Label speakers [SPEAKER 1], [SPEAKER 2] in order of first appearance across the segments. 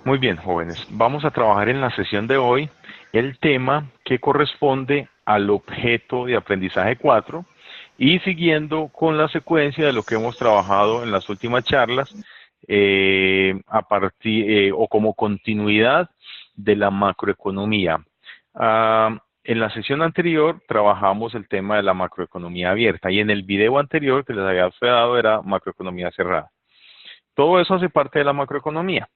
[SPEAKER 1] Muy bien, jóvenes. Vamos a trabajar en la sesión de hoy el tema que corresponde al objeto de aprendizaje 4 y siguiendo con la secuencia de lo que hemos trabajado en las últimas charlas o como continuidad de la macroeconomía. En la sesión anterior trabajamos el tema de la macroeconomía abierta y en el video anterior que les había dado era macroeconomía cerrada. Todo eso hace parte de la macroeconomía.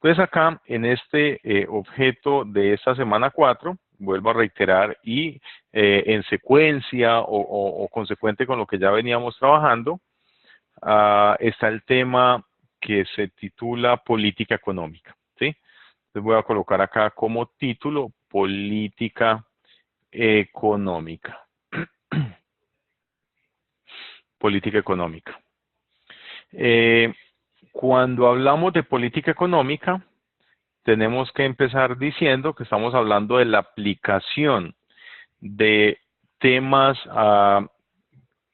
[SPEAKER 1] Entonces acá, en este objeto de esta semana 4, vuelvo a reiterar, y en secuencia o consecuente con lo que ya veníamos trabajando, está el tema que se titula política económica, ¿sí? Entonces voy a colocar acá como título política económica. Política económica. Eh, Cuando hablamos de política económica, tenemos que empezar diciendo que estamos hablando de la aplicación de temas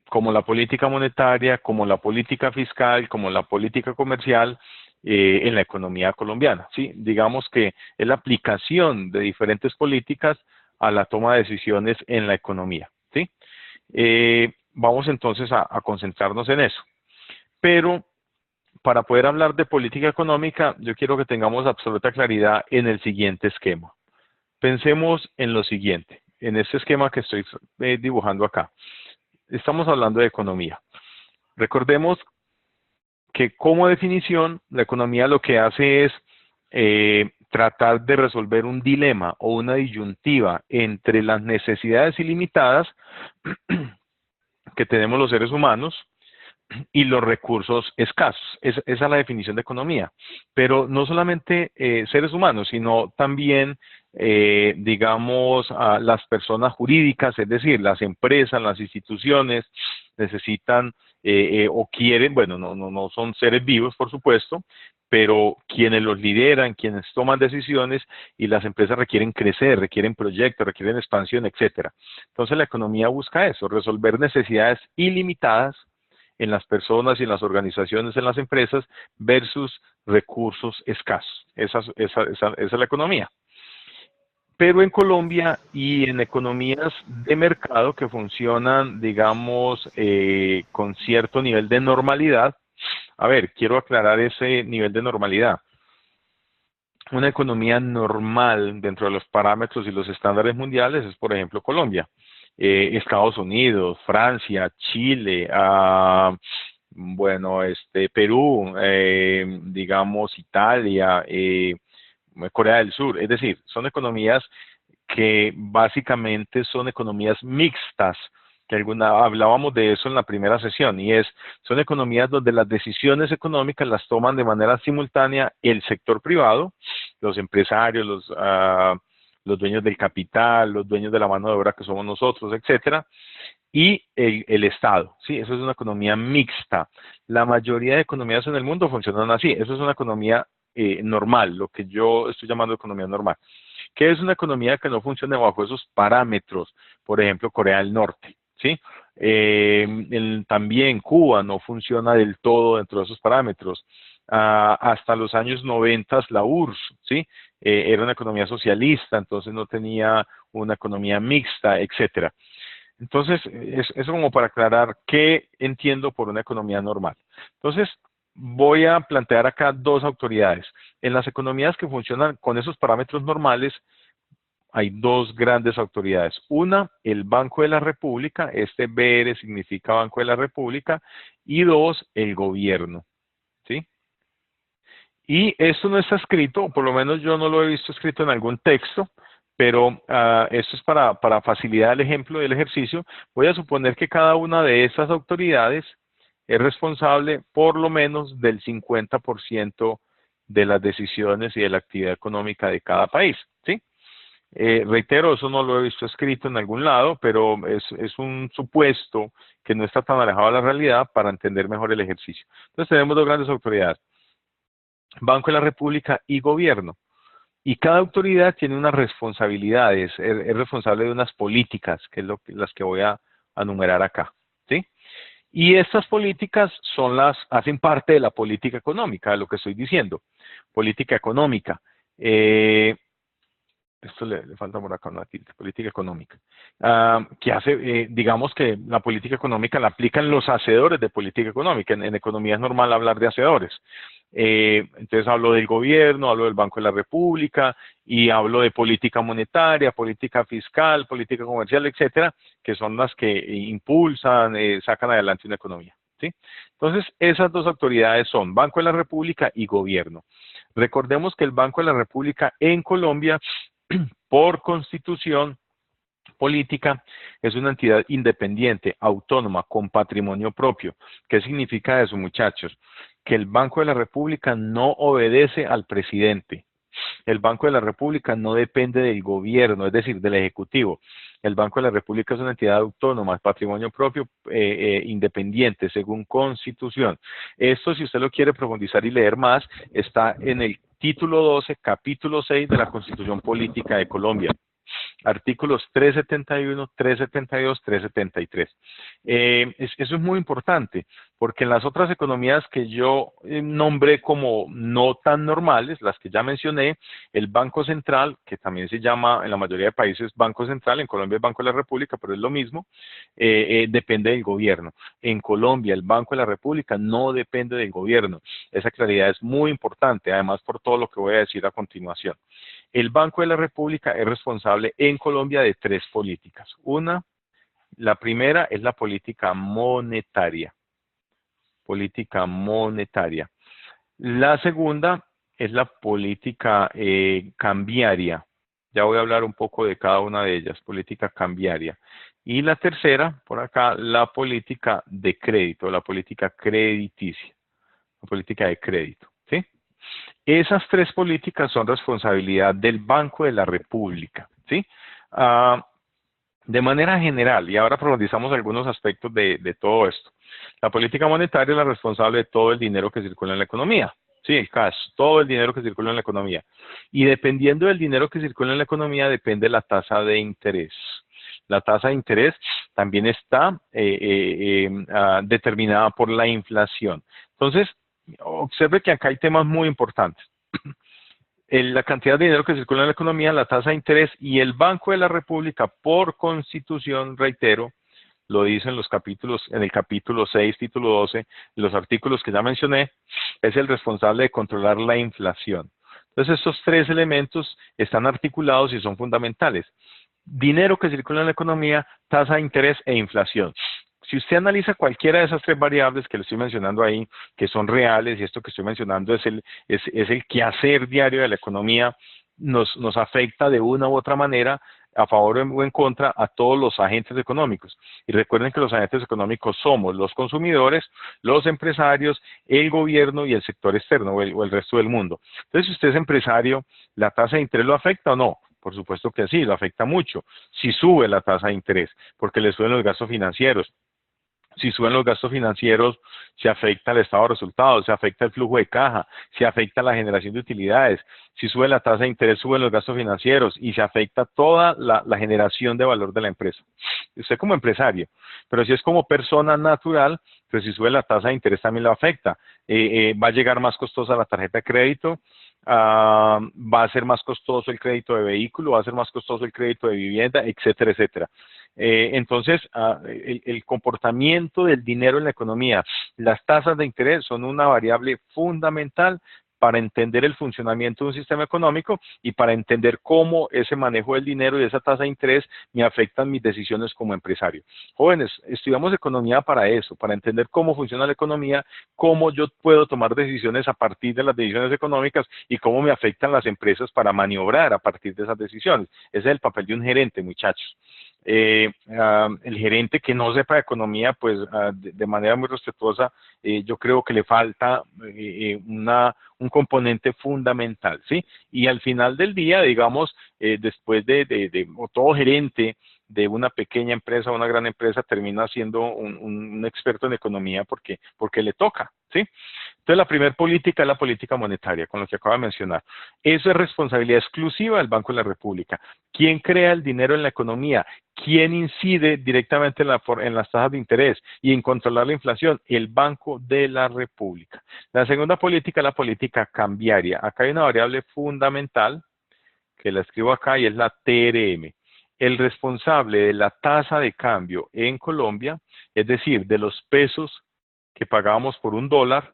[SPEAKER 1] como la política monetaria, como la política fiscal, como la política comercial en la economía colombiana. ¿Sí? Digamos que es la aplicación de diferentes políticas a la toma de decisiones en la economía. ¿Sí? Vamos entonces a concentrarnos en eso. Pero para poder hablar de política económica, yo quiero que tengamos absoluta claridad en el siguiente esquema. Pensemos en lo siguiente, en este esquema que estoy dibujando acá. Estamos hablando de economía. Recordemos que como definición, la economía lo que hace es tratar de resolver un dilema o una disyuntiva entre las necesidades ilimitadas que tenemos los seres humanos y los recursos escasos. Esa es la definición de economía. Pero no solamente seres humanos, sino también, digamos, a las personas jurídicas, es decir, las empresas, las instituciones necesitan o quieren, bueno, no son seres vivos, por supuesto, pero quienes los lideran, quienes toman decisiones y las empresas requieren crecer, requieren proyectos, requieren expansión, etcétera. Entonces la economía busca eso, resolver necesidades ilimitadas en las personas y en las organizaciones, en las empresas, versus recursos escasos. Esa es la economía. Pero en Colombia y en economías de mercado que funcionan, digamos, con cierto nivel de normalidad, a ver, quiero aclarar ese nivel de normalidad. Una economía normal dentro de los parámetros y los estándares mundiales es, por ejemplo, Colombia. Estados Unidos, Francia, Chile, bueno, Perú, digamos Italia, Corea del Sur. Es decir, son economías que básicamente son economías mixtas, que hablábamos de eso en la primera sesión, y son economías donde las decisiones económicas las toman de manera simultánea el sector privado, los empresarios, los dueños del capital, los dueños de la mano de obra que somos nosotros, etcétera, y el Estado. ¿Sí? Eso es una economía mixta. La mayoría de economías en el mundo funcionan así. Eso es una economía normal, lo que yo estoy llamando economía normal. ¿Qué es una economía que no funcione bajo esos parámetros? Por ejemplo, Corea del Norte. ¿Sí? También Cuba no funciona del todo dentro de esos parámetros. Hasta los años 90 la URSS, ¿sí? Era una economía socialista, entonces no tenía una economía mixta, etcétera. Entonces, eso como para aclarar qué entiendo por una economía normal. Entonces, voy a plantear acá dos autoridades. En las economías que funcionan con esos parámetros normales, hay dos grandes autoridades. Una, el Banco de la República, este BR significa Banco de la República, y dos, el gobierno. ¿Sí? Y esto no está escrito, o por lo menos yo no lo he visto escrito en algún texto, pero esto es para facilitar el ejemplo del ejercicio. Voy a suponer que cada una de estas autoridades es responsable por lo menos del 50% de las decisiones y de la actividad económica de cada país. ¿Sí? Reitero, eso no lo he visto escrito en algún lado, pero es un supuesto que no está tan alejado de la realidad para entender mejor el ejercicio. Entonces tenemos dos grandes autoridades. Banco de la República y gobierno. Y cada autoridad tiene unas responsabilidades, es responsable de unas políticas, que es las que voy a enumerar acá. ¿Sí? Y estas políticas hacen parte de la política económica, de lo que estoy diciendo. Política económica. Esto le falta por acá una tilde, política económica, que hace, digamos que la política económica la aplican los hacedores de política económica. En economía es normal hablar de hacedores. Entonces hablo del gobierno, hablo del Banco de la República y hablo de política monetaria, política fiscal, política comercial, etcétera, que son las que impulsan, sacan adelante una economía. ¿Sí? Entonces, esas dos autoridades son Banco de la República y gobierno. Recordemos que el Banco de la República en Colombia, por constitución política, es una entidad independiente, autónoma, con patrimonio propio. ¿Qué significa eso, muchachos? Que el Banco de la República no obedece al presidente. El Banco de la República no depende del gobierno, es decir, del Ejecutivo. El Banco de la República es una entidad autónoma, patrimonio propio, independiente, según Constitución. Esto, si usted lo quiere profundizar y leer más, está en el título 12, capítulo 6 de la Constitución Política de Colombia. Artículos 371, 372, 373. Eso es muy importante, porque en las otras economías que yo nombré como no tan normales, las que ya mencioné, el Banco Central, que también se llama en la mayoría de países Banco Central, en Colombia es Banco de la República, pero es lo mismo, depende del gobierno. En Colombia el Banco de la República no depende del gobierno. Esa claridad es muy importante, además por todo lo que voy a decir a continuación. El Banco de la República es responsable en Colombia de tres políticas. La primera es la política monetaria. Política monetaria. La segunda es la política cambiaria. Ya voy a hablar un poco de cada una de ellas, política cambiaria. Y la tercera, por acá, la política de crédito, la política crediticia, la política de crédito. ¿Sí? Esas tres políticas son responsabilidad del Banco de la República, ¿sí? De manera general, y ahora profundizamos algunos aspectos de todo esto. La política monetaria es la responsable de todo el dinero que circula en la economía, ¿sí? El cash, todo el dinero que circula en la economía. Y dependiendo del dinero que circula en la economía, depende la tasa de interés. La tasa de interés también está determinada por la inflación. Entonces, observe que acá hay temas muy importantes. La cantidad de dinero que circula en la economía, la tasa de interés y el Banco de la República, por constitución, reitero, lo dice en los capítulos, en el capítulo 6, título 12, los artículos que ya mencioné, es el responsable de controlar la inflación. Entonces, estos tres elementos están articulados y son fundamentales. Dinero que circula en la economía, tasa de interés e inflación. Si usted analiza cualquiera de esas tres variables que le estoy mencionando ahí, que son reales, y esto que estoy mencionando es el quehacer diario de la economía, nos afecta de una u otra manera, a favor o en contra, a todos los agentes económicos. Y recuerden que los agentes económicos somos los consumidores, los empresarios, el gobierno y el sector externo o el resto del mundo. Entonces, si usted es empresario, ¿la tasa de interés lo afecta o no? Por supuesto que sí, lo afecta mucho. Si sube la tasa de interés, porque le suben los gastos financieros. Si suben los gastos financieros, se afecta el estado de resultados, se afecta el flujo de caja, se afecta la generación de utilidades. Si sube la tasa de interés, suben los gastos financieros y se afecta toda la generación de valor de la empresa. Usted como empresario, pero si es como persona natural, pues si sube la tasa de interés también lo afecta. Va a llegar más costosa la tarjeta de crédito, va a ser más costoso el crédito de vehículo, va a ser más costoso el crédito de vivienda, etcétera, etcétera. Entonces, el comportamiento del dinero en la economía, las tasas de interés son una variable fundamental para entender el funcionamiento de un sistema económico y para entender cómo ese manejo del dinero y esa tasa de interés me afectan mis decisiones como empresario. Jóvenes, estudiamos economía para eso, para entender cómo funciona la economía, cómo yo puedo tomar decisiones a partir de las decisiones económicas y cómo me afectan las empresas para maniobrar a partir de esas decisiones. Ese es el papel de un gerente, muchachos. El gerente que no sepa de economía, pues de manera muy respetuosa, yo creo que le falta un componente fundamental, ¿sí? Y al final del día, digamos, después o todo gerente de una pequeña empresa a una gran empresa termina siendo un experto en economía porque le toca, ¿sí? Entonces, la primera política es la política monetaria, con lo que acabo de mencionar. Eso es responsabilidad exclusiva del Banco de la República. ¿Quién crea el dinero en la economía? ¿Quién incide directamente en las tasas de interés y en controlar la inflación? El Banco de la República. La segunda política es la política cambiaria. Acá hay una variable fundamental que la escribo acá y es la TRM. El responsable de la tasa de cambio en Colombia, es decir, de los pesos que pagábamos por un dólar,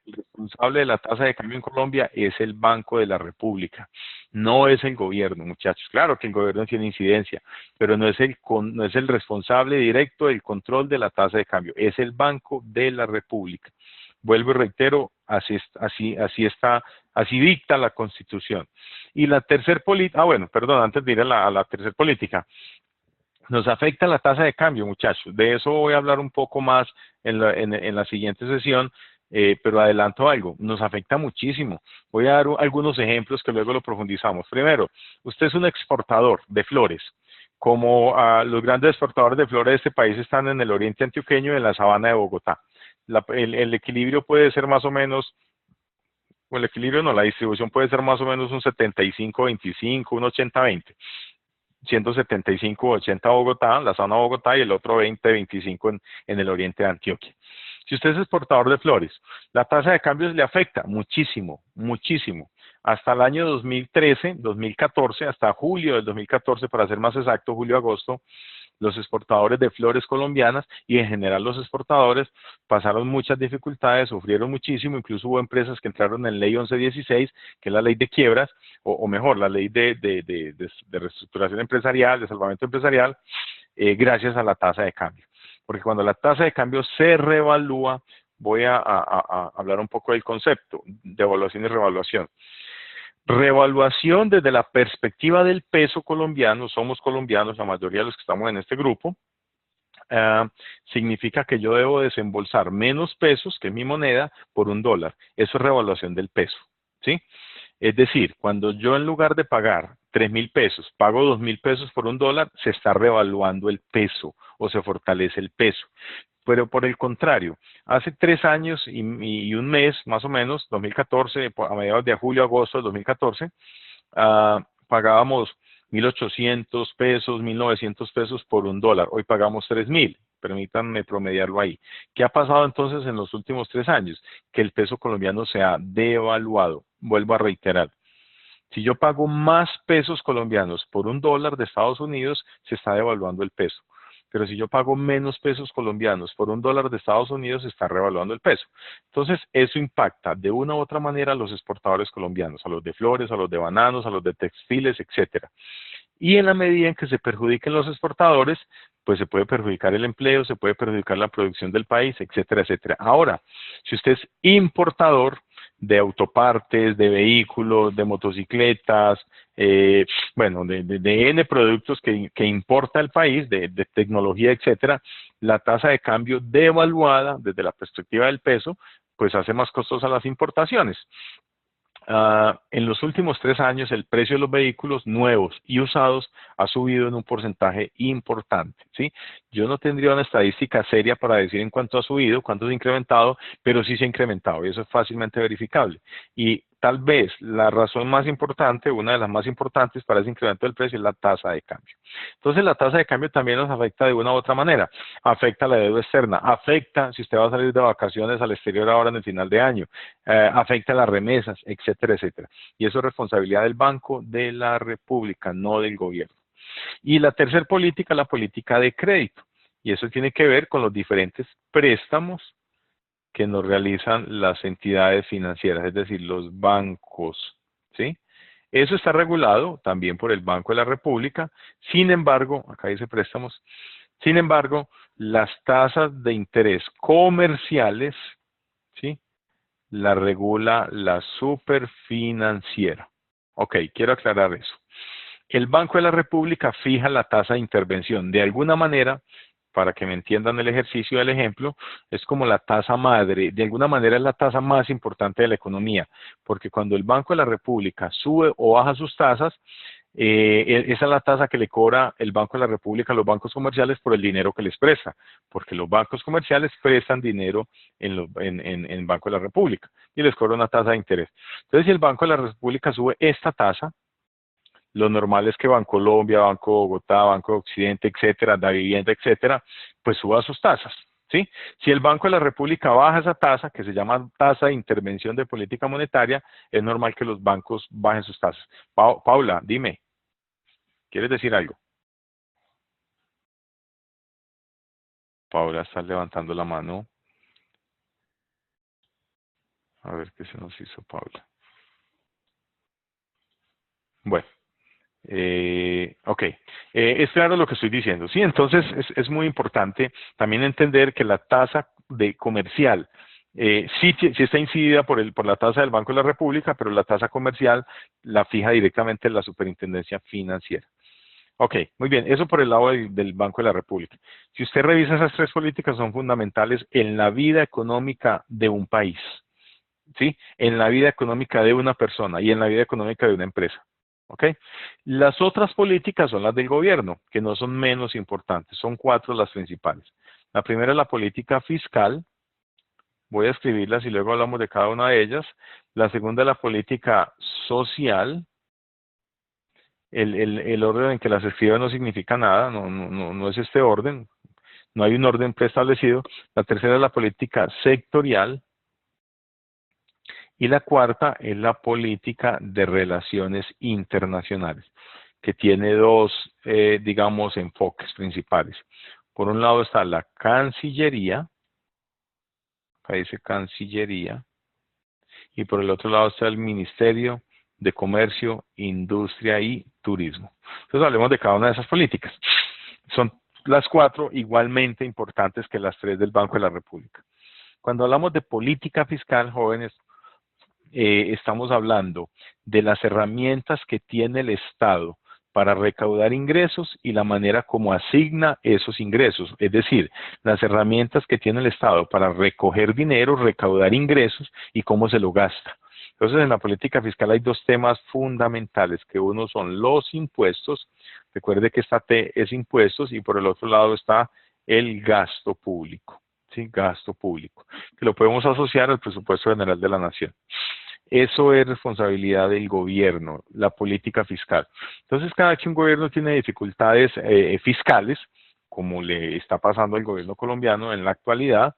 [SPEAKER 1] el responsable de la tasa de cambio en Colombia es el Banco de la República, no es el gobierno, muchachos. Claro que el gobierno tiene incidencia, pero no es el responsable directo del control de la tasa de cambio, es el Banco de la República. Vuelvo y reitero, así dicta la Constitución. Y la tercera política, antes de ir a la tercera política, nos afecta la tasa de cambio, muchachos. De eso voy a hablar un poco más en la siguiente sesión, pero adelanto algo. Nos afecta muchísimo. Voy a dar algunos ejemplos que luego lo profundizamos. Primero, usted es un exportador de flores. Como los grandes exportadores de flores de este país están en el oriente antioqueño y en la sabana de Bogotá. El equilibrio puede ser más o menos, o el equilibrio no, la distribución puede ser más o menos un 75-25, un 80-20. 175-80 Bogotá, la zona de Bogotá, y el otro 20-25 en el oriente de Antioquia. Si usted es exportador de flores, la tasa de cambios le afecta muchísimo, muchísimo. Hasta el año 2013, 2014, hasta julio del 2014, para ser más exacto, julio-agosto, los exportadores de flores colombianas y en general los exportadores pasaron muchas dificultades, sufrieron muchísimo, incluso hubo empresas que entraron en ley 1116, que es la ley de quiebras, o mejor, la ley de reestructuración empresarial, de salvamento empresarial, gracias a la tasa de cambio. Porque cuando la tasa de cambio se revalúa, voy a hablar un poco del concepto de evaluación y revaluación. Revaluación desde la perspectiva del peso colombiano, somos colombianos, la mayoría de los que estamos en este grupo, significa que yo debo desembolsar menos pesos, que es mi moneda, por un dólar. Eso es revaluación del peso, ¿sí? Es decir, cuando yo en lugar de pagar 3.000 pesos, pago 2.000 pesos por un dólar, se está revaluando el peso o se fortalece el peso. Pero por el contrario, hace 3 años y un mes, más o menos, 2014, a mediados de julio, agosto de 2014, pagábamos 1.800 pesos, 1.900 pesos por un dólar. Hoy pagamos 3.000. Permítanme promediarlo ahí. ¿Qué ha pasado entonces en los últimos 3 años? Que el peso colombiano se ha devaluado. Vuelvo a reiterar. Si yo pago más pesos colombianos por un dólar de Estados Unidos, se está devaluando el peso. Pero si yo pago menos pesos colombianos por un dólar de Estados Unidos, se está revaluando el peso. Entonces, eso impacta de una u otra manera a los exportadores colombianos, a los de flores, a los de bananos, a los de textiles, etcétera. Y en la medida en que se perjudiquen los exportadores, pues se puede perjudicar el empleo, se puede perjudicar la producción del país, etcétera, etcétera. Ahora, si usted es importador de autopartes, de vehículos, de motocicletas, de N productos que importa el país, de tecnología, etcétera, la tasa de cambio devaluada desde la perspectiva del peso, pues hace más costosas las importaciones. En los últimos 3 años el precio de los vehículos nuevos y usados ha subido en un porcentaje importante, ¿sí? Yo no tendría una estadística seria para decir en cuánto ha subido, cuánto se ha incrementado, pero sí se ha incrementado y eso es fácilmente verificable. Y tal vez la razón más importante, una de las más importantes para ese incremento del precio es la tasa de cambio. Entonces la tasa de cambio también nos afecta de una u otra manera. Afecta la deuda externa, afecta si usted va a salir de vacaciones al exterior ahora en el final de año, afecta las remesas, etcétera, etcétera. Y eso es responsabilidad del Banco de la República, no del gobierno. Y la tercera política, la política de crédito. Y eso tiene que ver con los diferentes préstamos que nos realizan las entidades financieras, es decir, los bancos, ¿sí? Eso está regulado también por el Banco de la República. Sin embargo, acá dice préstamos, sin embargo, las tasas de interés comerciales, ¿sí?, la regula la superfinanciera. Ok, quiero aclarar eso. El Banco de la República fija la tasa de intervención. De alguna manera, para que me entiendan el ejercicio del ejemplo, es como la tasa madre, de alguna manera es la tasa más importante de la economía, porque cuando el Banco de la República sube o baja sus tasas, Esa es la tasa que le cobra el Banco de la República a los bancos comerciales por el dinero que les presta, porque los bancos comerciales prestan dinero en Banco de la República y les cobra una tasa de interés. Entonces, si el Banco de la República sube esta tasa, lo normal es que Bancolombia, Banco Bogotá, Banco Occidente, etcétera, Da Vivienda, etcétera, pues suba sus tasas. ¿Sí? Si el Banco de la República baja esa tasa, que se llama tasa de intervención de política monetaria, es normal que los bancos bajen sus tasas. Paula, dime, ¿quieres decir algo? Paula está levantando la mano. A ver qué se nos hizo, Paula. Bueno. Ok, es claro lo que estoy diciendo. Sí, entonces es muy importante también entender que la tasa de comercial sí está incidida por la tasa del Banco de la República, pero la tasa comercial la fija directamente la Superintendencia Financiera. Ok, muy bien, eso por el lado del Banco de la República. Si usted revisa esas tres políticas, son fundamentales en la vida económica de un país, ¿sí? En la vida económica de una persona y en la vida económica de una empresa. ¿Ok? Las otras políticas son las del gobierno, que no son menos importantes. Son cuatro las principales. La primera es la política fiscal. Voy a escribirlas y luego hablamos de cada una de ellas. La segunda es la política social. El orden en que las escriba no significa nada, no es este orden. No hay un orden preestablecido. La tercera es la política sectorial. Y la cuarta es la política de relaciones internacionales, que tiene dos, digamos, enfoques principales. Por un lado está la Cancillería, acá dice Cancillería, y por el otro lado está el Ministerio de Comercio, Industria y Turismo. Entonces hablemos de cada una de esas políticas. Son las cuatro igualmente importantes que las tres del Banco de la República. Cuando hablamos de política fiscal, jóvenes, estamos hablando de las herramientas que tiene el Estado para recaudar ingresos y la manera como asigna esos ingresos, es decir, las herramientas que tiene el Estado para recoger dinero, recaudar ingresos y cómo se lo gasta. Entonces, en la política fiscal hay dos temas fundamentales, que uno son los impuestos, recuerde que esta T es impuestos, y por el otro lado está el gasto público. ¿Sí? Gasto público, que lo podemos asociar al presupuesto general de la nación. Eso es responsabilidad del gobierno, la política fiscal. Entonces, cada que un gobierno tiene dificultades fiscales, como le está pasando al gobierno colombiano en la actualidad,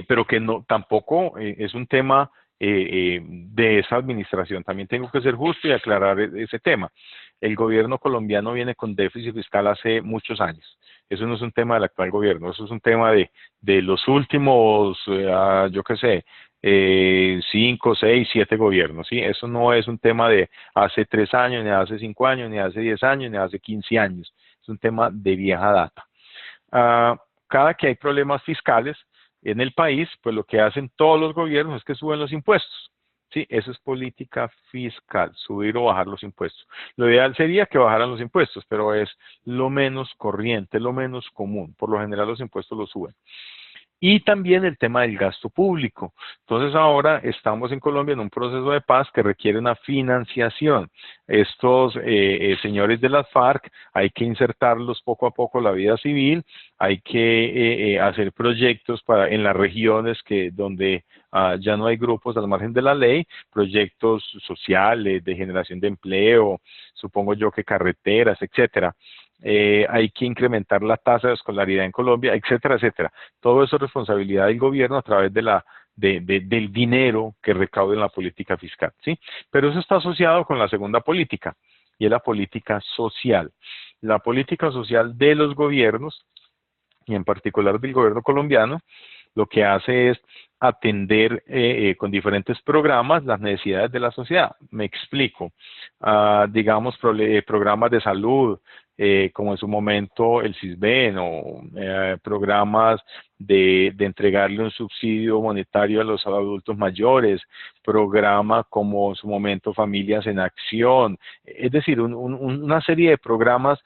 [SPEAKER 1] pero que no tampoco es un tema de esa administración. También tengo que ser justo y aclarar ese tema. El gobierno colombiano viene con déficit fiscal hace muchos años. Eso no es un tema del actual gobierno, eso es un tema de los últimos, yo qué sé, 5, 6, 7 gobiernos, ¿sí? Eso no es un tema de hace 3 años, ni hace 5 años, ni hace 10 años, ni hace 15 años. Es un tema de vieja data. Cada que hay problemas fiscales en el país, pues lo que hacen todos los gobiernos es que suben los impuestos. Sí, eso es política fiscal, subir o bajar los impuestos. Lo ideal sería que bajaran los impuestos, pero es lo menos corriente, lo menos común. Por lo general los impuestos los suben. Y también el tema del gasto público. Entonces ahora estamos en Colombia en un proceso de paz que requiere una financiación. Estos señores de las FARC hay que insertarlos poco a poco en la vida civil, hay que hacer proyectos en las regiones donde ya no hay grupos al margen de la ley, proyectos sociales, de generación de empleo, supongo yo que carreteras, etcétera. Hay que incrementar la tasa de escolaridad en Colombia, etcétera, etcétera. Todo eso es responsabilidad del gobierno a través del dinero que recaude en la política fiscal, ¿sí? Pero eso está asociado con la segunda política, y es la política social. La política social de los gobiernos, y en particular del gobierno colombiano, lo que hace es atender con diferentes programas las necesidades de la sociedad. Me explico. Digamos, programas de salud, como en su momento el CISBEN, o programas de entregarle un subsidio monetario a los adultos mayores, programa como en su momento Familias en Acción, es decir, una serie de programas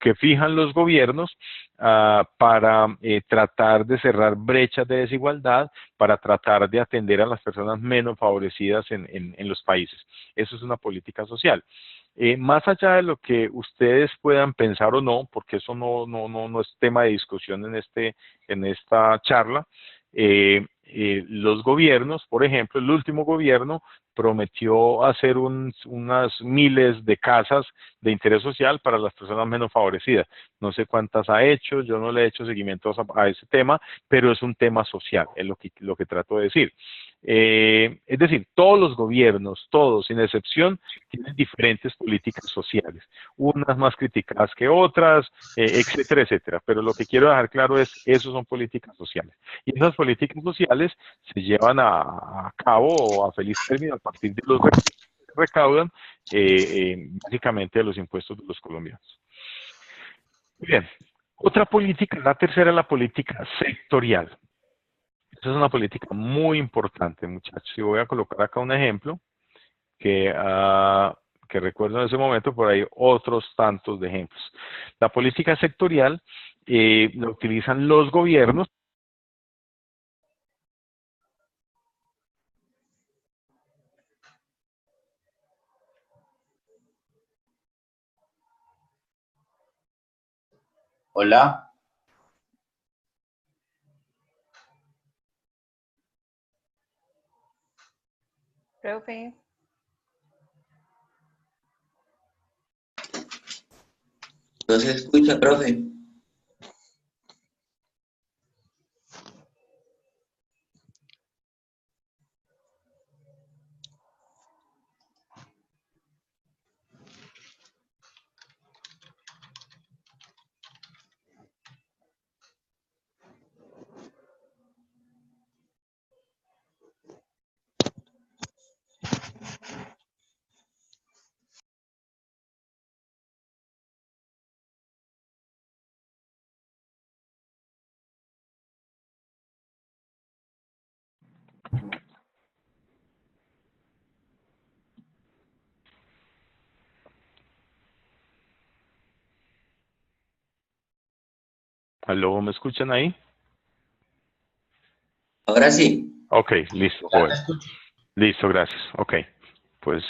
[SPEAKER 1] que fijan los gobiernos para tratar de cerrar brechas de desigualdad, para tratar de atender a las personas menos favorecidas en los países. Eso es una política social. Más allá de lo que ustedes puedan pensar o no, porque eso no es tema de discusión en esta charla, los gobiernos, por ejemplo, el último gobierno prometió hacer unas miles de casas de interés social para las personas menos favorecidas. No sé cuántas ha hecho, yo no le he hecho seguimiento a ese tema, pero es un tema social, es lo que trato de decir. Es decir, todos los gobiernos, todos, sin excepción, tienen diferentes políticas sociales, unas más criticadas que otras, etcétera, etcétera. Pero lo que quiero dejar claro es, esos son políticas sociales. Y esas políticas sociales se llevan a cabo o a feliz término a partir de los recursos que se recaudan, básicamente de los impuestos de los colombianos. Muy bien. Otra política, la tercera, es la política sectorial. Esa es una política muy importante, muchachos. Y voy a colocar acá un ejemplo que, que recuerdo en ese momento, por ahí otros tantos de ejemplos. La política sectorial la utilizan los gobiernos.
[SPEAKER 2] Hola.
[SPEAKER 3] Profe.
[SPEAKER 2] No se escucha, profe.
[SPEAKER 1] ¿Aló, me escuchan ahí?
[SPEAKER 2] Ahora sí.
[SPEAKER 1] Ok, listo,
[SPEAKER 2] Ya te
[SPEAKER 1] joven.
[SPEAKER 2] escucho.
[SPEAKER 1] Listo, gracias. Ok, pues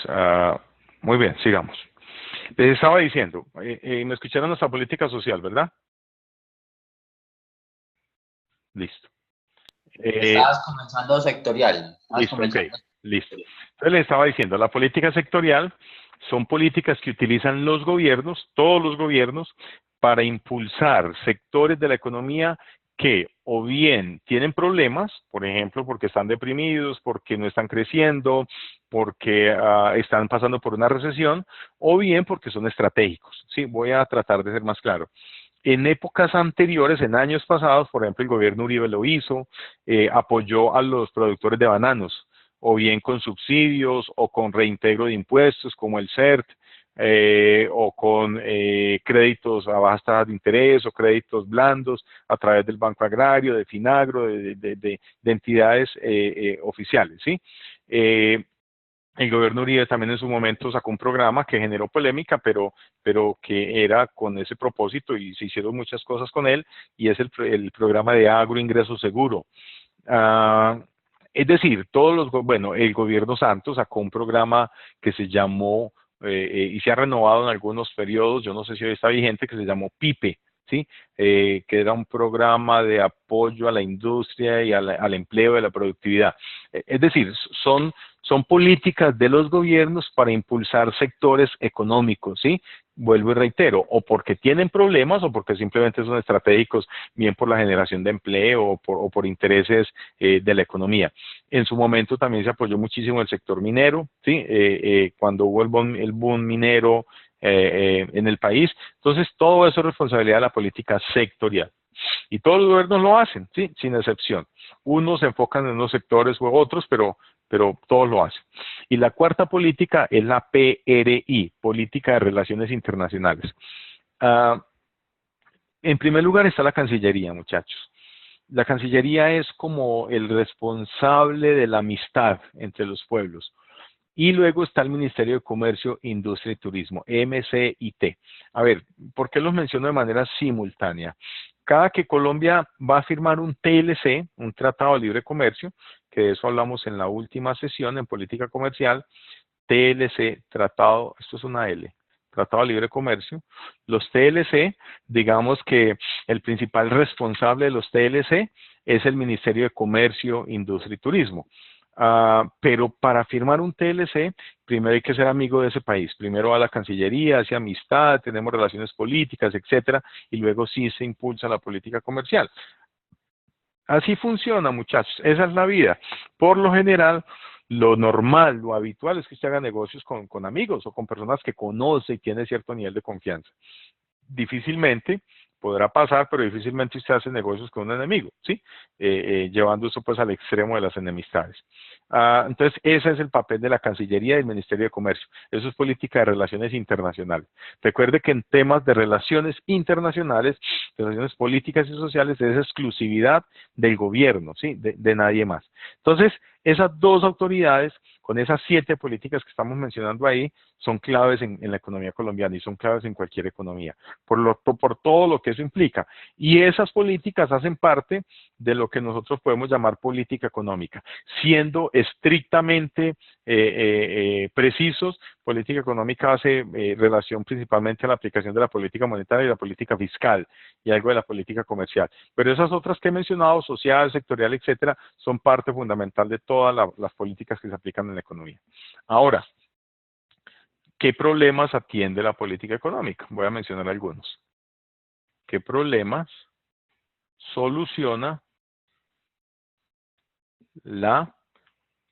[SPEAKER 1] muy bien, sigamos. Les estaba diciendo, me escucharon nuestra política social, ¿verdad? Listo.
[SPEAKER 2] Estabas comenzando sectorial. Estabas
[SPEAKER 1] Listo, ok,
[SPEAKER 2] comenzando.
[SPEAKER 1] listo. Entonces les estaba diciendo, la política sectorial son políticas que utilizan los gobiernos, todos los gobiernos, para impulsar sectores de la economía que o bien tienen problemas, por ejemplo, porque están deprimidos, porque no están creciendo, porque están pasando por una recesión, o bien porque son estratégicos. Sí, voy a tratar de ser más claro. En épocas anteriores, en años pasados, por ejemplo, el gobierno Uribe lo hizo, apoyó a los productores de bananos, o bien con subsidios o con reintegro de impuestos como el CERT, o con créditos a bajas tasas de interés o créditos blandos a través del Banco Agrario, de Finagro, de entidades oficiales, ¿sí? El gobierno Uribe también en su momento sacó un programa que generó polémica, pero que era con ese propósito y se hicieron muchas cosas con él, y es el programa de agroingreso seguro. Ah, es decir, bueno, el gobierno Santos sacó un programa que se llamó, y se ha renovado en algunos periodos, yo no sé si hoy está vigente, que se llamó PIPE, ¿sí? Que era un programa de apoyo a la industria y al empleo y a la productividad. Es decir, son políticas de los gobiernos para impulsar sectores económicos, ¿sí? Vuelvo y reitero, o porque tienen problemas o porque simplemente son estratégicos, bien por la generación de empleo o por intereses de la economía. En su momento también se apoyó muchísimo el sector minero, ¿sí? Cuando hubo el boom minero en el país. Entonces, todo eso es responsabilidad de la política sectorial. Y todos los gobiernos lo hacen, ¿sí? Sin excepción. Unos se enfocan en unos sectores u otros, pero todos lo hacen. Y la cuarta política es la PRI, Política de Relaciones Internacionales. Uh, en primer lugar está la Cancillería, muchachos. La Cancillería es como el responsable de la amistad entre los pueblos. Y luego está el Ministerio de Comercio, Industria y Turismo, MCIT. A ver, ¿por qué los menciono de manera simultánea? Cada que Colombia va a firmar un TLC, un Tratado de Libre Comercio, que de eso hablamos en la última sesión en política comercial, TLC, tratado, esto es una L, Tratado de Libre Comercio. Los TLC, digamos que el principal responsable de los TLC es el Ministerio de Comercio, Industria y Turismo. Pero para firmar un TLC, primero hay que ser amigo de ese país. Primero va a la Cancillería, hace amistad, tenemos relaciones políticas, etcétera, y luego sí se impulsa la política comercial. Así funciona, muchachos. Esa es la vida. Por lo general, lo normal, lo habitual es que usted haga negocios con amigos o con personas que conoce y tiene cierto nivel de confianza. Difícilmente podrá pasar, pero difícilmente usted hace negocios con un enemigo, ¿sí? Llevando eso pues al extremo de las enemistades. Entonces, ese es el papel de la Cancillería y del Ministerio de Comercio. Eso es política de relaciones internacionales. Recuerde que en temas de relaciones internacionales, relaciones políticas y sociales, es exclusividad del gobierno, ¿sí? De nadie más. Entonces, esas dos autoridades, con esas 7 políticas que estamos mencionando ahí, son claves en la economía colombiana y son claves en cualquier economía, por todo lo que eso implica. Y esas políticas hacen parte de lo que nosotros podemos llamar política económica. Siendo estrictamente precisos, política económica hace relación principalmente a la aplicación de la política monetaria y la política fiscal y algo de la política comercial. Pero esas otras que he mencionado, social, sectorial, etcétera, son parte fundamental de todas las políticas que se aplican en la economía. Ahora, ¿qué problemas atiende la política económica? Voy a mencionar algunos. ¿Qué problemas soluciona la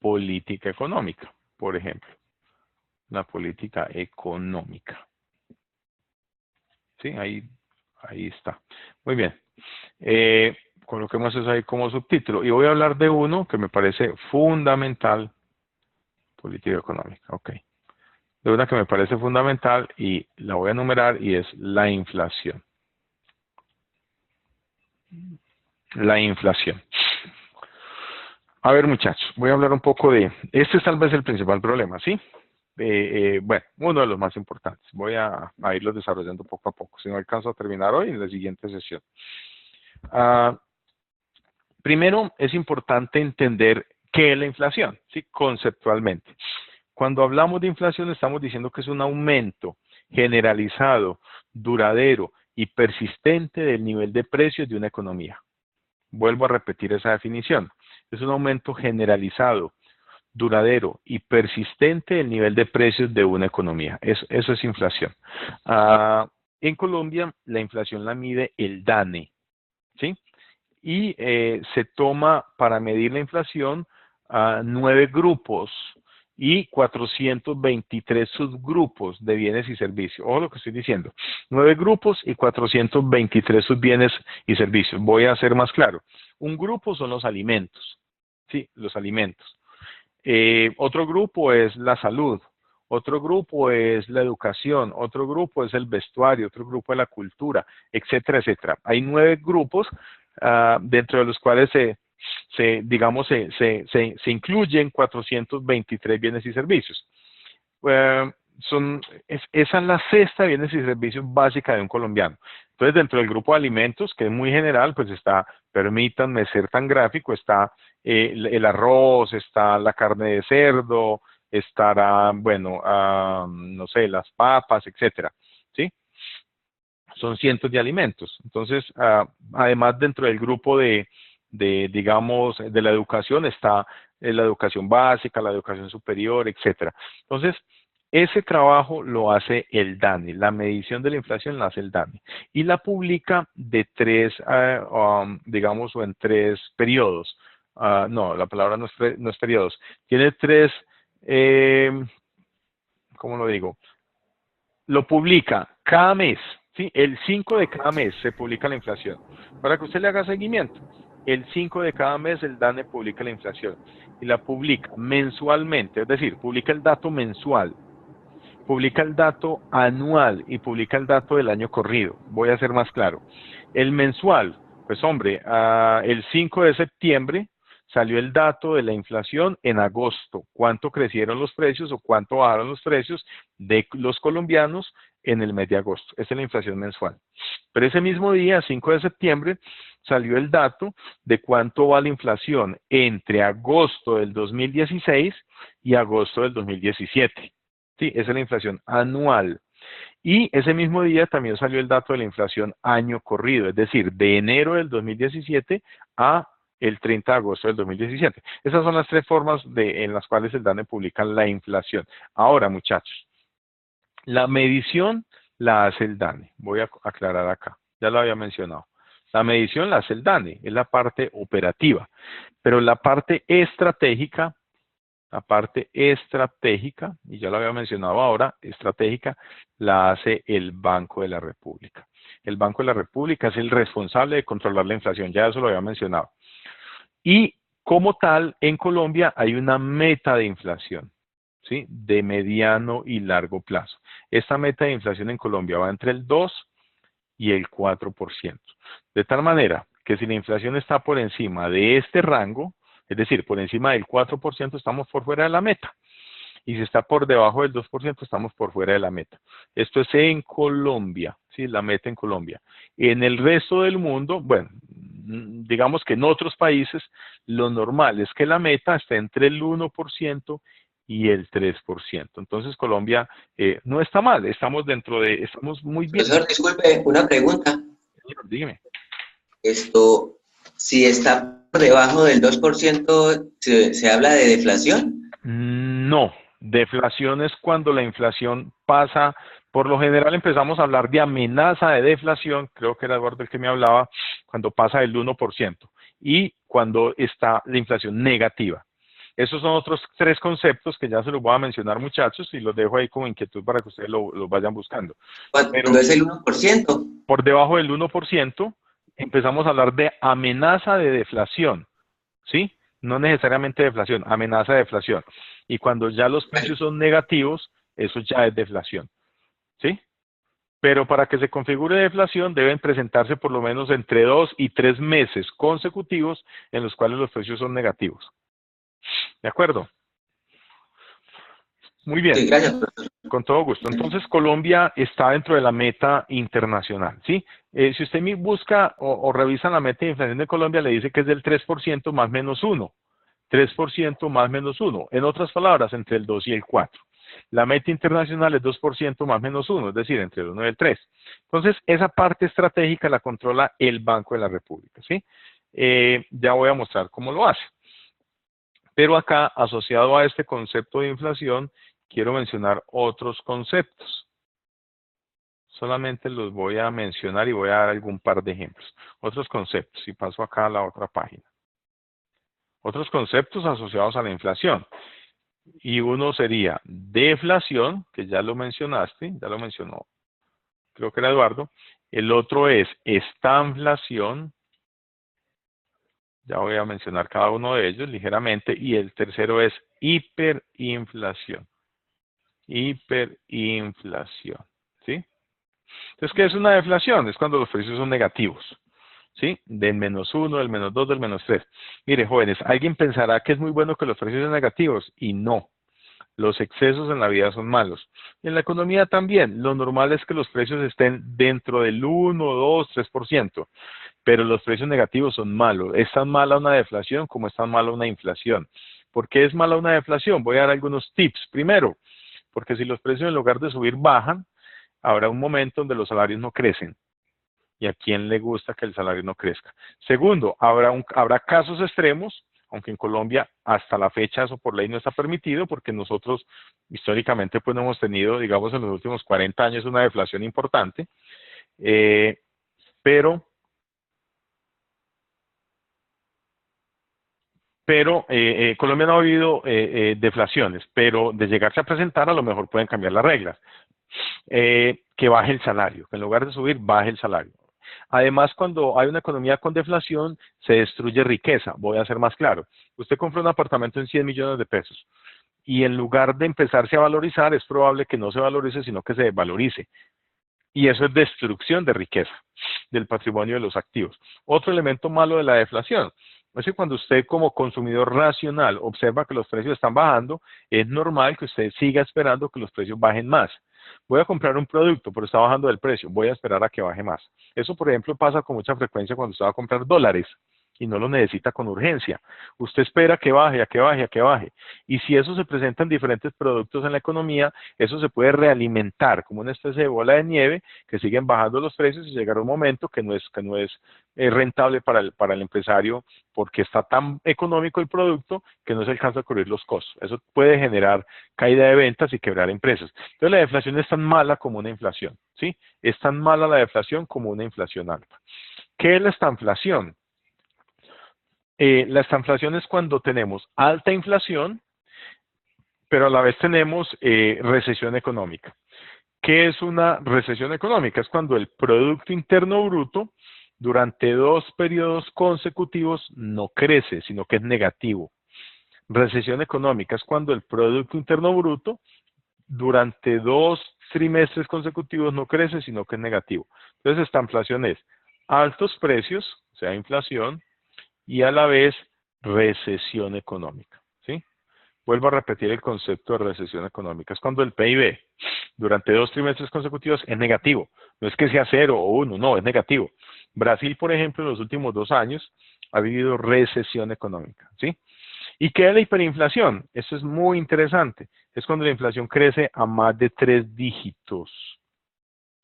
[SPEAKER 1] política económica? Por ejemplo, la política económica. Sí, ahí está. Muy bien. Coloquemos eso ahí como subtítulo. Y voy a hablar de uno que me parece fundamental. Política económica, ok. De una que me parece fundamental y la voy a enumerar y es la inflación. La inflación. A ver, muchachos, voy a hablar un poco de... Este es tal vez el principal problema, ¿sí? Bueno, uno de los más importantes. Voy a irlos desarrollando poco a poco. Si no alcanzo a terminar hoy, en la siguiente sesión. Primero, es importante entender qué es la inflación, ¿sí? Conceptualmente. Cuando hablamos de inflación, estamos diciendo que es un aumento generalizado, duradero y persistente del nivel de precios de una economía. Vuelvo a repetir esa definición. Es un aumento generalizado, duradero y persistente del nivel de precios de una economía. Eso es inflación. En Colombia, la inflación la mide el DANE, ¿sí? Y se toma para medir la inflación 9 grupos y 423 subgrupos de bienes y servicios. Ojo lo que estoy diciendo. 9 grupos y 423 subbienes y servicios. Voy a ser más claro. Un grupo son los alimentos. Sí, los alimentos. Otro grupo es la salud. Otro grupo es la educación. Otro grupo es el vestuario. Otro grupo es la cultura, etcétera, etcétera. Hay 9 grupos dentro de los cuales se incluyen 423 bienes y servicios. Esa es la cesta de bienes y servicios básica de un colombiano. Entonces, dentro del grupo de alimentos, que es muy general, pues está, permítanme ser tan gráfico, está el arroz, está la carne de cerdo, estará, bueno, no sé, las papas, etcétera, ¿sí? Son cientos de alimentos. Entonces, además dentro del grupo digamos, de la educación está la educación básica, la educación superior, etcétera. Entonces, ese trabajo lo hace el DANE, la medición de la inflación la hace el DANE y la publica de 3, digamos, o en 3 periodos. No, la palabra no es periodos. Tiene 3, ¿cómo lo digo? Lo publica cada mes, ¿sí? El 5 de cada mes se publica la inflación. Para que usted le haga seguimiento, el 5 de cada mes el DANE publica la inflación y la publica mensualmente, es decir, publica el dato mensual, publica el dato anual y publica el dato del año corrido. Voy a ser más claro. El mensual, pues hombre, el 5 de septiembre salió el dato de la inflación en agosto, cuánto crecieron los precios o cuánto bajaron los precios de los colombianos en el mes de agosto. Esa es la inflación mensual. Pero ese mismo día, 5 de septiembre, salió el dato de cuánto va la inflación entre agosto del 2016 y agosto del 2017. Sí, esa es la inflación anual. Y ese mismo día también salió el dato de la inflación año corrido, es decir, de enero del 2017 a el 30 de agosto del 2017. Esas son las tres formas en las cuales el DANE publica la inflación. Ahora, muchachos, la medición la hace el DANE. Voy a aclarar acá, ya lo había mencionado. La medición la hace el DANE, es la parte operativa, pero la parte estratégica, y ya lo había mencionado ahora, estratégica, la hace el Banco de la República. El Banco de la República es el responsable de controlar la inflación, ya eso lo había mencionado. Y como tal, en Colombia hay una meta de inflación, ¿sí? De mediano y largo plazo. Esta meta de inflación en Colombia va entre el 2 y el 4%. De tal manera que si la inflación está por encima de este rango, es decir, por encima del 4%, estamos por fuera de la meta. Y si está por debajo del 2%, estamos por fuera de la meta. Esto es en Colombia, ¿sí? La meta en Colombia. En el resto del mundo, bueno, digamos que en otros países, lo normal es que la meta esté entre el 1% y el 3%. Entonces, Colombia no está mal, estamos muy bien.
[SPEAKER 2] Profesor, disculpe, una pregunta.
[SPEAKER 1] Señor, dígame.
[SPEAKER 2] Si está por debajo del 2%, ¿se habla de deflación?
[SPEAKER 1] No, deflación es cuando la inflación pasa, por lo general empezamos a hablar de amenaza de deflación, creo que era Eduardo el que me hablaba, cuando pasa del 1%, y cuando está la inflación negativa. Esos son otros tres conceptos que ya se los voy a mencionar, muchachos, y los dejo ahí como inquietud para que ustedes los vayan buscando.
[SPEAKER 2] Cuando es el 1%.
[SPEAKER 1] Por debajo del 1%, empezamos a hablar de amenaza de deflación, ¿sí? No necesariamente deflación, amenaza de deflación. Y cuando ya los precios son negativos, eso ya es deflación, ¿sí? Pero para que se configure deflación deben presentarse por lo menos entre 2 y 3 meses consecutivos en los cuales los precios son negativos. ¿De acuerdo? Muy bien.
[SPEAKER 2] Sí, gracias.
[SPEAKER 1] Con todo gusto. Entonces, Colombia está dentro de la meta internacional, ¿sí? Si usted busca o revisa la meta de inflación de Colombia, le dice que es del 3% más menos 1. 3% más menos 1. En otras palabras, entre el 2 y el 4. La meta internacional es 2% más menos 1, es decir, entre el 1 y el 3. Entonces, esa parte estratégica la controla el Banco de la República, ¿sí? Ya voy a mostrar cómo lo hace. Pero acá, asociado a este concepto de inflación, quiero mencionar otros conceptos. Solamente los voy a mencionar y voy a dar algún par de ejemplos. Otros conceptos, y paso acá a la otra página. Otros conceptos asociados a la inflación. Y uno sería deflación, que ya lo mencionaste, ya lo mencionó, creo que era Eduardo. El otro es estanflación. Ya voy a mencionar cada uno de ellos ligeramente. Y el tercero es hiperinflación. Hiperinflación, ¿sí? Entonces, ¿qué es una deflación? Es cuando los precios son negativos, ¿sí? Del menos 1, del menos 2, del menos 3. Mire, jóvenes, alguien pensará que es muy bueno que los precios sean negativos, y no. Los excesos en la vida son malos. Y en la economía también. Lo normal es que los precios estén dentro del 1, 2, 3%. Pero los precios negativos son malos. Es tan mala una deflación como es tan mala una inflación. ¿Por qué es mala una deflación? Voy a dar algunos tips. Primero, porque si los precios en lugar de subir bajan, habrá un momento donde los salarios no crecen. ¿Y a quién le gusta que el salario no crezca? Segundo, habrá casos extremos, aunque en Colombia hasta la fecha eso por ley no está permitido, porque nosotros históricamente pues no hemos tenido, digamos, en los últimos 40 años una deflación importante, pero Colombia no ha vivido deflaciones, pero de llegarse a presentar a lo mejor pueden cambiar las reglas. Que baje el salario, que en lugar de subir, baje el salario. Además, cuando hay una economía con deflación, se destruye riqueza. Voy a ser más claro. Usted compra un apartamento en 100 millones de pesos y en lugar de empezarse a valorizar, es probable que no se valorice, sino que se desvalorice. Y eso es destrucción de riqueza, del patrimonio de los activos. Otro elemento malo de la deflación es que cuando usted como consumidor racional observa que los precios están bajando, es normal que usted siga esperando que los precios bajen más. Voy a comprar un producto, pero está bajando el precio, voy a esperar a que baje más. Eso, por ejemplo, pasa con mucha frecuencia cuando usted va a comprar dólares. y no lo necesita con urgencia. Usted espera que baje, a que baje, a que baje. Y si eso se presenta en diferentes productos en la economía, eso se puede realimentar como una especie de bola de nieve que siguen bajando los precios y llegará un momento que no es rentable para el empresario porque está tan económico el producto que no se alcanza a cubrir los costos. Eso puede generar caída de ventas y quebrar empresas. Entonces la deflación es tan mala como una inflación, ¿sí? Es tan mala la deflación como una inflación alta. ¿Qué es la estanflación? La estanflación es cuando tenemos alta inflación, pero a la vez tenemos recesión económica. ¿Qué es una recesión económica? Es cuando el Producto Interno Bruto durante 2 periodos consecutivos no crece, sino que es negativo. Recesión económica es cuando el Producto Interno Bruto durante 2 trimestres consecutivos no crece, sino que es negativo. Entonces, esta inflación es altos precios, o sea, inflación, y a la vez recesión económica, ¿sí? Vuelvo a repetir el concepto de recesión económica. Es cuando el PIB durante 2 trimestres consecutivos es negativo. No es que sea 0 o 1, no, es negativo. Brasil, por ejemplo, en los últimos 2 años ha vivido recesión económica, ¿sí? ¿Y qué es la hiperinflación? Esto es muy interesante. Es cuando la inflación crece a más de 3 dígitos,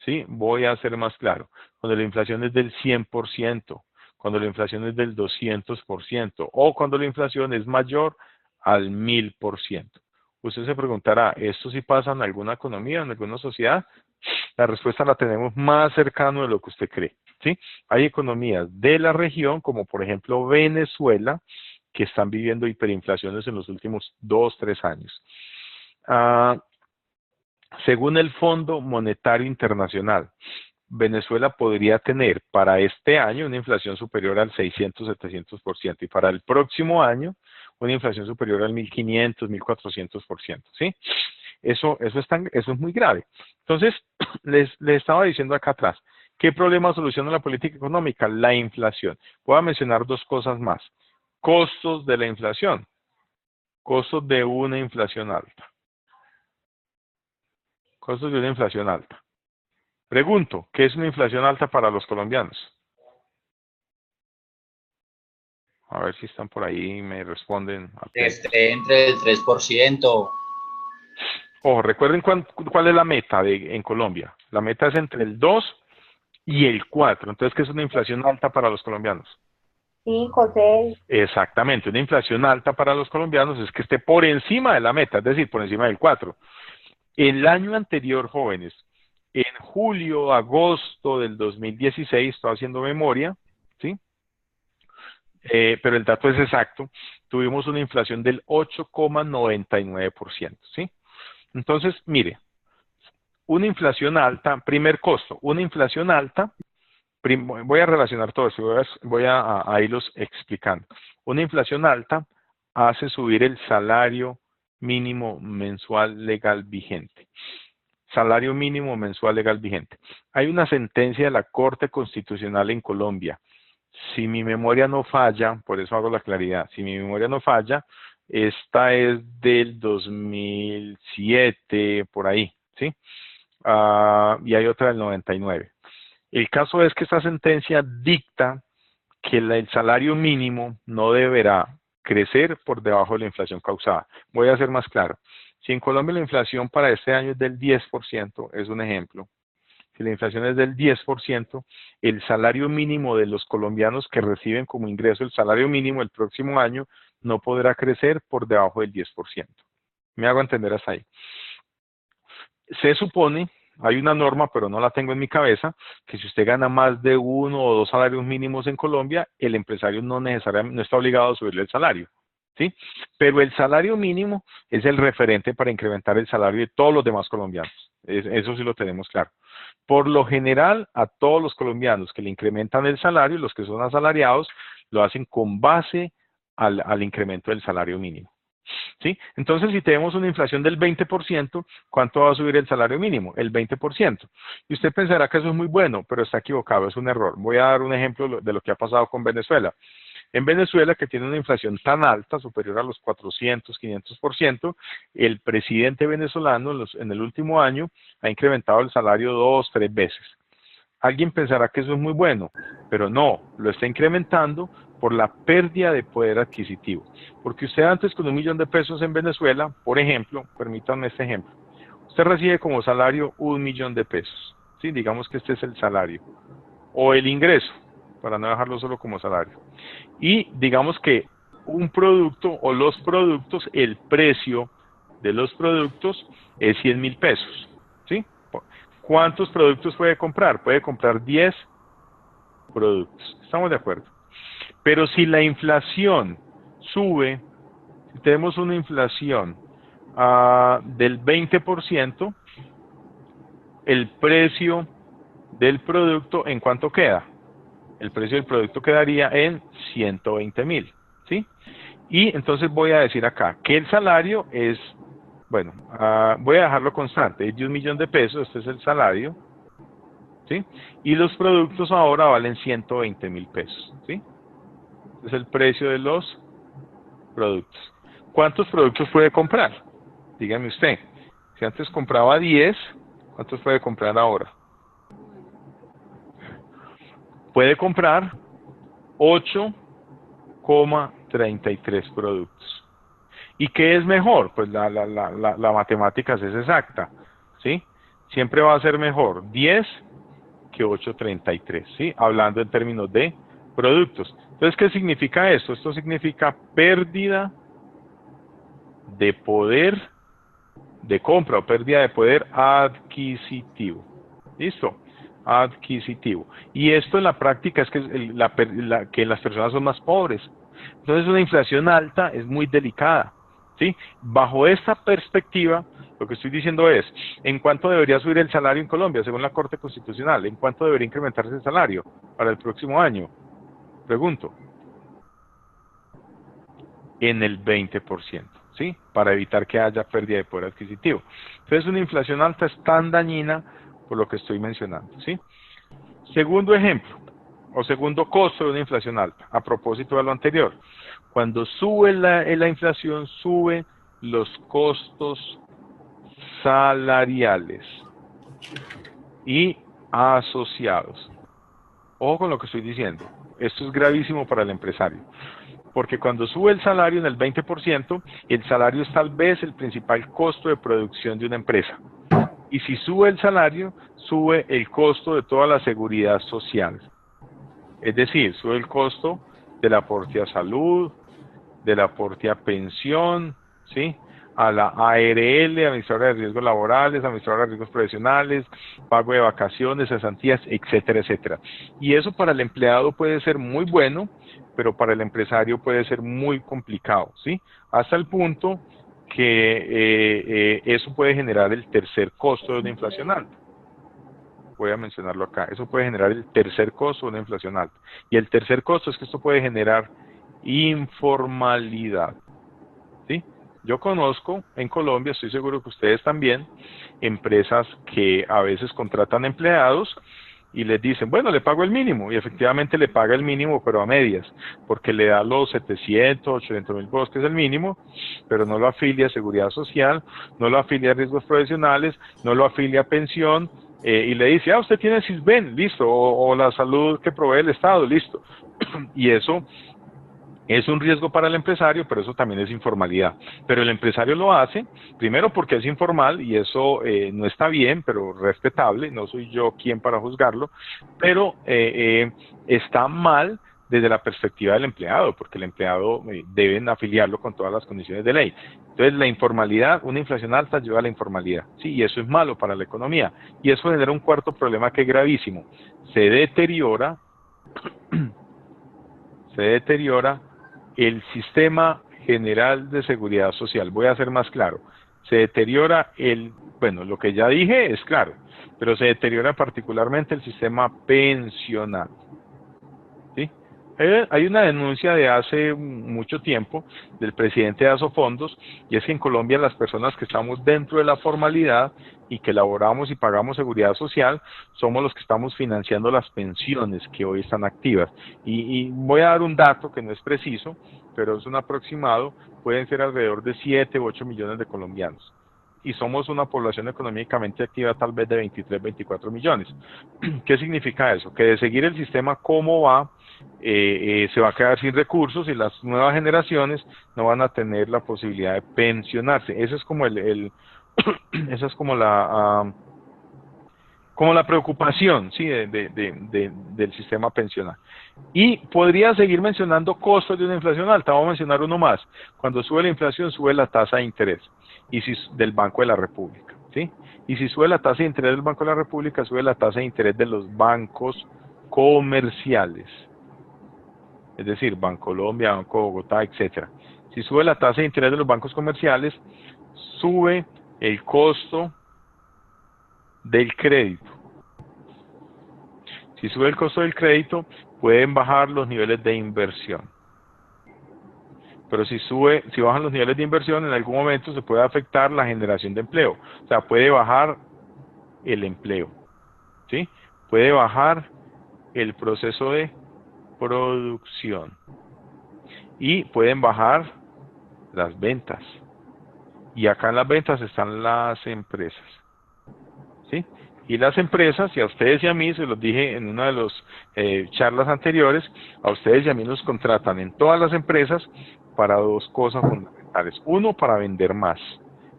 [SPEAKER 1] ¿sí? Voy a ser más claro. Cuando la inflación es del 100%, cuando la inflación es del 200%, o cuando la inflación es mayor al 1000%. Usted se preguntará, ¿esto sí pasa en alguna economía, en alguna sociedad? La respuesta la tenemos más cercano de lo que usted cree, ¿sí? Hay economías de la región, como por ejemplo Venezuela, que están viviendo hiperinflaciones en los últimos 2, 3 años. Según el Fondo Monetario Internacional, Venezuela podría tener para este año una inflación superior al 600-700% y para el próximo año una inflación superior al 1500-1400%, ¿sí? Eso es muy grave. Entonces, les estaba diciendo acá atrás, ¿qué problema soluciona la política económica? La inflación. Voy a mencionar 2 cosas más. Costos de la inflación. Costos de una inflación alta. Costos de una inflación alta. Pregunto, ¿qué es una inflación alta para los colombianos? A ver si están por ahí y me responden.
[SPEAKER 4] Entre el 3%.
[SPEAKER 1] Ojo, recuerden cuál es la meta en Colombia. La meta es entre el 2 y el 4. Entonces, ¿qué es una inflación alta para los colombianos?
[SPEAKER 3] 5, 6.
[SPEAKER 1] Exactamente, una inflación alta para los colombianos es que esté por encima de la meta, es decir, por encima del 4. El año anterior, jóvenes, en julio, agosto del 2016, estoy haciendo memoria, ¿sí? Pero el dato es exacto, tuvimos una inflación del 8,99%, ¿sí? Entonces, mire, una inflación alta, primer costo, una inflación alta, voy a relacionar todo eso, voy a irlos explicando. Una inflación alta hace subir el salario mínimo mensual legal vigente. Salario mínimo mensual legal vigente. Hay una sentencia de la Corte Constitucional en Colombia. Si mi memoria no falla, por eso hago la claridad, si mi memoria no falla, esta es del 2007, por ahí, ¿sí? Y hay otra del 99. El caso es que esta sentencia dicta que el salario mínimo no deberá crecer por debajo de la inflación causada. Voy a ser más claro. Si en Colombia la inflación para este año es del 10%, es un ejemplo. Si la inflación es del 10%, el salario mínimo de los colombianos que reciben como ingreso el salario mínimo el próximo año no podrá crecer por debajo del 10%. Me hago entender hasta ahí. Se supone, hay una norma, pero no la tengo en mi cabeza, que si usted gana más de 1 o 2 salarios mínimos en Colombia, el empresario no necesariamente no está obligado a subirle el salario, ¿sí? Pero el salario mínimo es el referente para incrementar el salario de todos los demás colombianos. Eso sí lo tenemos claro. Por lo general, a todos los colombianos que le incrementan el salario, los que son asalariados, lo hacen con base al incremento del salario mínimo. ¿Sí? Entonces, si tenemos una inflación del 20%, ¿cuánto va a subir el salario mínimo? El 20%. Y usted pensará que eso es muy bueno, pero está equivocado, es un error. Voy a dar un ejemplo de lo que ha pasado con Venezuela. En Venezuela, que tiene una inflación tan alta, superior a los 400, 500%, el presidente venezolano en el último año ha incrementado el salario 2, 3 veces. Alguien pensará que eso es muy bueno, pero no, lo está incrementando por la pérdida de poder adquisitivo. Porque usted antes con 1 millón de pesos en Venezuela, por ejemplo, permítanme este ejemplo, usted recibe como salario 1 millón de pesos, ¿sí? Digamos que este es el salario, o el ingreso, para no dejarlo solo como salario. Y digamos que un producto o los productos, el precio de los productos es 100.000 pesos, ¿sí? ¿Cuántos productos puede comprar? Puede comprar 10 productos, ¿estamos de acuerdo? Pero si la inflación sube, si tenemos una inflación del 20%, el precio del producto, ¿en cuánto queda? El precio del producto quedaría en 120.000, ¿sí? Y entonces voy a decir acá que el salario es, bueno, voy a dejarlo constante, es de 1 millón de pesos, este es el salario, ¿sí? Y los productos ahora valen 120.000 pesos, ¿sí? Es el precio de los productos. ¿Cuántos productos puede comprar? Dígame usted. Si antes compraba 10, ¿cuántos puede comprar ahora? Puede comprar 8,33 productos. ¿Y qué es mejor? Pues la matemática es exacta, ¿sí? Siempre va a ser mejor 10 que 8,33, ¿sí? Hablando en términos de productos. Entonces, ¿qué significa esto? Esto significa pérdida de poder de compra o pérdida de poder adquisitivo. ¿Listo? Adquisitivo. Y esto en la práctica es que, que las personas son más pobres. Entonces una inflación alta es muy delicada, ¿sí? Bajo esta perspectiva, lo que estoy diciendo es, ¿en cuánto debería subir el salario en Colombia según la Corte Constitucional? ¿En cuánto debería incrementarse el salario para el próximo año? Pregunto. En el 20%, ¿sí? Para evitar que haya pérdida de poder adquisitivo. Entonces una inflación alta es tan dañina por lo que estoy mencionando, ¿sí? Segundo ejemplo, o segundo costo de una inflación alta, a propósito de lo anterior. Cuando sube la inflación, suben los costos salariales y asociados. Ojo con lo que estoy diciendo. Esto es gravísimo para el empresario. Porque cuando sube el salario en el 20%, el salario es tal vez el principal costo de producción de una empresa. Y si sube el salario, sube el costo de toda la seguridad social. Es decir, sube el costo del aporte a salud, del aporte a pensión, ¿sí? A la ARL, administradora de riesgos laborales, administradora de riesgos profesionales, pago de vacaciones, cesantías, etcétera, etcétera. Y eso para el empleado puede ser muy bueno, pero para el empresario puede ser muy complicado, ¿sí? Hasta el punto que eso puede generar el tercer costo de una inflación alta. Voy a mencionarlo acá. Eso puede generar el tercer costo de una inflación alta. Y el tercer costo es que esto puede generar informalidad, ¿sí? Yo conozco en Colombia, estoy seguro que ustedes también, empresas que a veces contratan empleados y les dicen, bueno, le pago el mínimo, y efectivamente le paga el mínimo, pero a medias, porque le da los 700, 800.000 pesos, que es el mínimo, pero no lo afilia a seguridad social, no lo afilia a riesgos profesionales, no lo afilia a pensión, y le dice, usted tiene Sisbén, listo, o la salud que provee el Estado, listo. Y eso es un riesgo para el empresario, pero eso también es informalidad. Pero el empresario lo hace, primero porque es informal y eso no está bien, pero respetable, no soy yo quien para juzgarlo, pero está mal desde la perspectiva del empleado, porque el empleado deben afiliarlo con todas las condiciones de ley. Entonces la informalidad, una inflación alta lleva a la informalidad, sí, y eso es malo para la economía. Y eso genera un cuarto problema que es gravísimo. Se deteriora el sistema general de seguridad social. Voy a ser más claro. Se deteriora bueno, lo que ya dije es claro, pero se deteriora particularmente el sistema pensional, ¿sí? Hay una denuncia de hace mucho tiempo del presidente de Asofondos, y es que en Colombia las personas que estamos dentro de la formalidad y que laboramos y pagamos seguridad social, somos los que estamos financiando las pensiones que hoy están activas. Y voy a dar un dato que no es preciso, pero es un aproximado, pueden ser alrededor de 7 u 8 millones de colombianos. y somos una población económicamente activa tal vez de 23, 24 millones. ¿Qué significa eso? Que de seguir el sistema como va, se va a quedar sin recursos y las nuevas generaciones no van a tener la posibilidad de pensionarse. Eso es como esa es como la preocupación, ¿sí? Del sistema pensional. Y podría seguir mencionando costos de una inflación alta. Vamos a mencionar uno más. Cuando sube la inflación, sube la tasa de interés del Banco de la República, ¿sí? Y si sube la tasa de interés del Banco de la República, sube la tasa de interés de los bancos comerciales. Es decir, Bancolombia, Banco Bogotá, etcétera. Si sube la tasa de interés de los bancos comerciales, sube el costo del crédito. Si sube el costo del crédito, pueden bajar los niveles de inversión. Pero si bajan los niveles de inversión, en algún momento se puede afectar la generación de empleo. O sea, puede bajar el empleo, ¿sí? Puede bajar el proceso de producción. Y pueden bajar las ventas. Y acá en las ventas están las empresas, ¿sí? Y las empresas, y a ustedes y a mí, se los dije en una de las charlas anteriores, a ustedes y a mí nos contratan en todas las empresas para dos cosas fundamentales. Uno, para vender más.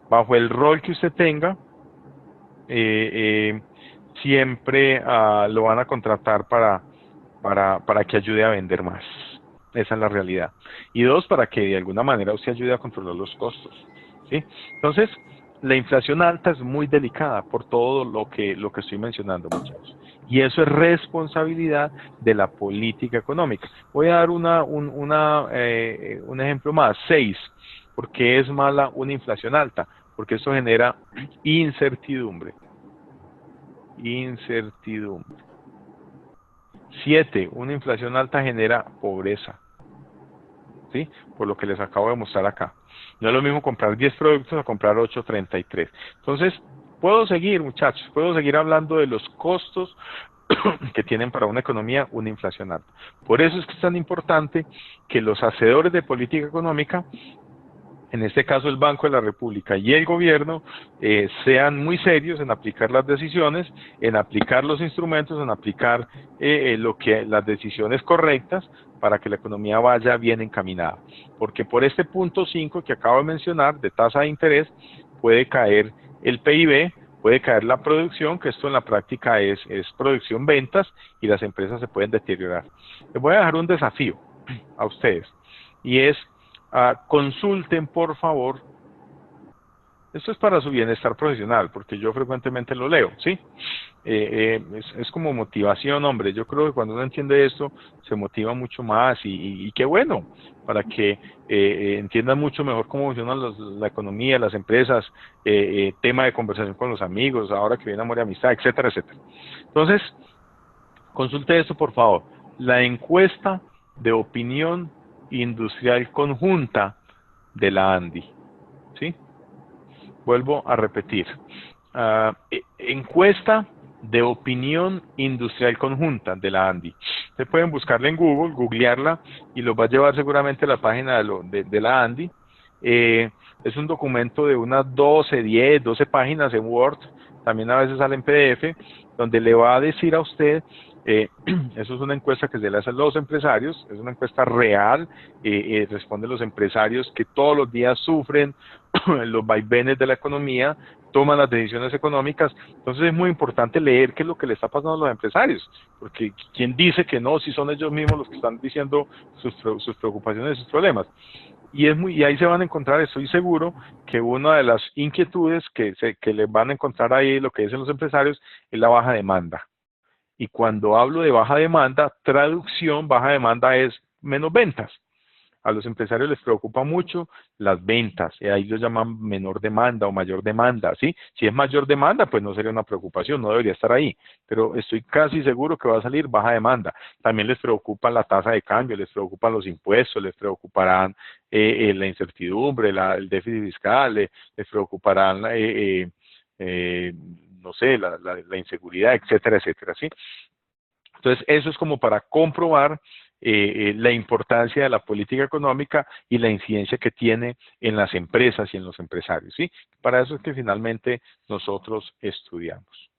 [SPEAKER 1] Bajo el rol que usted tenga, siempre lo van a contratar para que ayude a vender más. Esa es la realidad. Y dos, para que de alguna manera usted ayude a controlar los costos, ¿sí? Entonces, la inflación alta es muy delicada por todo lo que estoy mencionando, muchachos. Y eso es responsabilidad de la política económica. Voy a dar un ejemplo más. 6. ¿Por qué es mala una inflación alta? Porque eso genera incertidumbre. Incertidumbre. 7. Una inflación alta genera pobreza, ¿sí? Por lo que les acabo de mostrar acá. No es lo mismo comprar 10 productos a comprar 8.33. Entonces, puedo seguir, muchachos, puedo seguir hablando de los costos que tienen para una economía una inflación alta. Por eso es que es tan importante que los hacedores de política económica, en este caso el Banco de la República y el gobierno, sean muy serios en aplicar las decisiones, en aplicar los instrumentos, en aplicar las decisiones correctas para que la economía vaya bien encaminada. Porque por este punto 5 que acabo de mencionar, de tasa de interés, puede caer el PIB, puede caer la producción, que esto en la práctica es producción-ventas, y las empresas se pueden deteriorar. Les voy a dejar un desafío a ustedes, y es consulten, por favor. Esto es para su bienestar profesional, porque yo frecuentemente lo leo, ¿sí? Es como motivación, hombre. Yo creo que cuando uno entiende esto, se motiva mucho más y qué bueno, para que entiendan mucho mejor cómo funciona la economía, las empresas, tema de conversación con los amigos, ahora que viene amor y amistad, etcétera, etcétera. Entonces, consulte esto, por favor. La encuesta de opinión industrial conjunta de la ANDI, ¿sí? Vuelvo a repetir. Encuesta de opinión industrial conjunta de la ANDI. Ustedes pueden buscarla en Google, googlearla, y los va a llevar seguramente a la página de la ANDI. Es un documento de unas 12 páginas en Word, también a veces sale en PDF, donde le va a decir a usted, eso es una encuesta que se le hace a los empresarios, es una encuesta real, responde a los empresarios que todos los días sufren los vaivenes de la economía, toman las decisiones económicas. Entonces es muy importante leer qué es lo que le está pasando a los empresarios, porque quien dice que no, si son ellos mismos los que están diciendo sus preocupaciones y sus problemas. Y ahí se van a encontrar, estoy seguro, que una de las inquietudes que les van a encontrar ahí, lo que dicen los empresarios, es la baja demanda. Y cuando hablo de baja demanda, traducción, baja demanda es menos ventas. A los empresarios les preocupa mucho las ventas, y ahí lo llaman menor demanda o mayor demanda, ¿sí? Si es mayor demanda, pues no sería una preocupación, no debería estar ahí, pero estoy casi seguro que va a salir baja demanda. También les preocupa la tasa de cambio, les preocupan los impuestos, les preocuparán la incertidumbre, el déficit fiscal, les preocuparán, no sé, la inseguridad, etcétera, etcétera, ¿sí? Entonces, eso es como para comprobar la importancia de la política económica y la incidencia que tiene en las empresas y en los empresarios, ¿sí? Para eso es que finalmente nosotros estudiamos.